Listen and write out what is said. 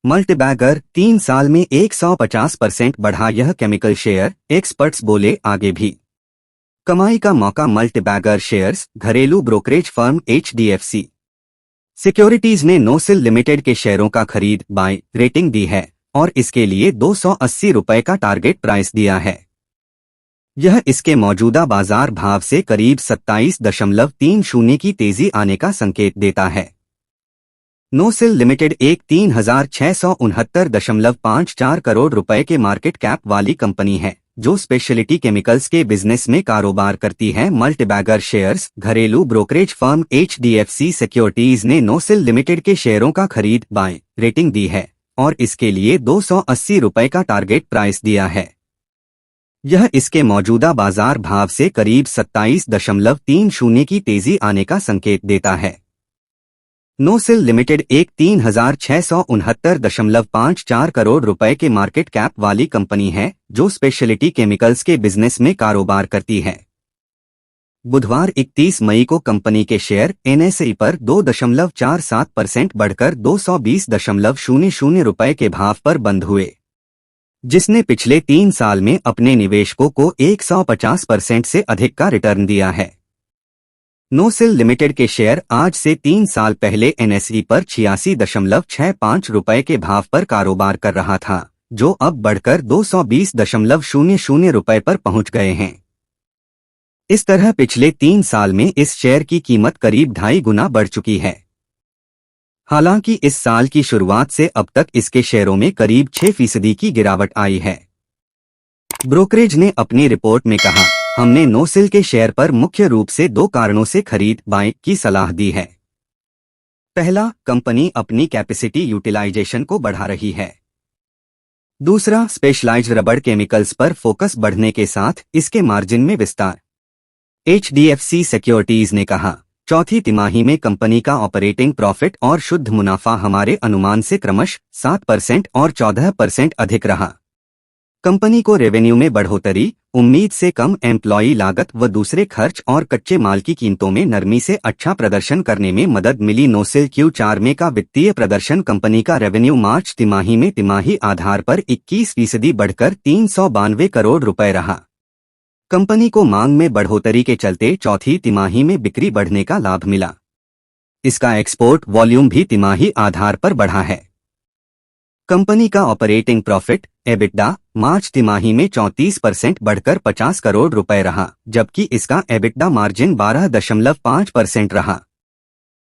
Multibagger 3 साल में 150% बढ़ा यह केमिकल शेयर, एक्सपर्ट्स बोले आगे भी कमाई का मौका। मल्टीबैगर शेयर्स घरेलू ब्रोकरेज फर्म HDFC सिक्योरिटीज ने नोसिल लिमिटेड के शेयरों का खरीद बाय रेटिंग दी है और इसके लिए 280 रुपए का टारगेट प्राइस दिया है। यह इसके मौजूदा बाजार भाव से करीब 27.30 की तेजी आने का संकेत देता है। नोसिल लिमिटेड एक 3,669.54 करोड़ रुपए के मार्केट कैप वाली कंपनी है जो स्पेशलिटी केमिकल्स के बिजनेस में कारोबार करती है। मल्टीबैगर शेयर्स घरेलू ब्रोकरेज फर्म HDFC सिक्योरिटीज ने नोसिल लिमिटेड के शेयरों का खरीद बाय रेटिंग दी है और इसके लिए 280 रुपए का टारगेट प्राइस दिया है। यह इसके मौजूदा बाजार भाव से करीब 27.30 की तेजी आने का संकेत देता है। नोसिल लिमिटेड एक 3,669.54 करोड़ रुपए के मार्केट कैप वाली कंपनी है जो स्पेशलिटी केमिकल्स के बिजनेस में कारोबार करती है। बुधवार 31 मई को कंपनी के शेयर NSE पर 2.47% बढ़कर 220.00 रुपए के भाव पर बंद हुए, जिसने पिछले 3 साल में अपने निवेशकों को 150% से अधिक का रिटर्न दिया है। नोसिल लिमिटेड के शेयर आज से 3 साल पहले NSE पर 86.65 रुपए के भाव पर कारोबार कर रहा था, जो अब बढ़कर 220.00 रुपए पर पहुंच गए हैं। इस तरह पिछले 3 साल में इस शेयर की कीमत करीब 2.5 गुना बढ़ चुकी है। हालांकि इस साल की शुरुआत से अब तक इसके शेयरों में करीब 6% की गिरावट आई है। ब्रोकरेज ने अपनी रिपोर्ट में कहा, हमने नोसिल के शेयर पर मुख्य रूप से 2 कारणों से खरीद बाय की सलाह दी है। पहला, कंपनी अपनी कैपेसिटी यूटिलाइजेशन को बढ़ा रही है। दूसरा, स्पेशलाइज्ड रबड़ केमिकल्स पर फोकस बढ़ने के साथ इसके मार्जिन में विस्तार। HDFC सिक्योरिटीज ने कहा, चौथी तिमाही में कंपनी का ऑपरेटिंग प्रॉफिट और शुद्ध मुनाफा हमारे अनुमान से क्रमश 7% और 14% अधिक रहा। कंपनी को रेवेन्यू में बढ़ोतरी, उम्मीद से कम एम्प्लॉई लागत व दूसरे खर्च और कच्चे माल की कीमतों में नरमी से अच्छा प्रदर्शन करने में मदद मिली। नोसिल Q4 में का वित्तीय प्रदर्शन कंपनी का रेवेन्यू मार्च तिमाही में तिमाही आधार पर 21% बढ़कर 392 करोड़ रुपए रहा। कंपनी को मांग में बढ़ोतरी के चलते चौथी तिमाही में बिक्री बढ़ने का लाभ मिला। इसका एक्सपोर्ट वॉल्यूम भी तिमाही आधार पर बढ़ा है। कंपनी का ऑपरेटिंग प्रॉफिट EBITDA मार्च तिमाही में 34% बढ़कर 50 करोड़ रुपए रहा, जबकि इसका EBITDA मार्जिन 12.5% रहा।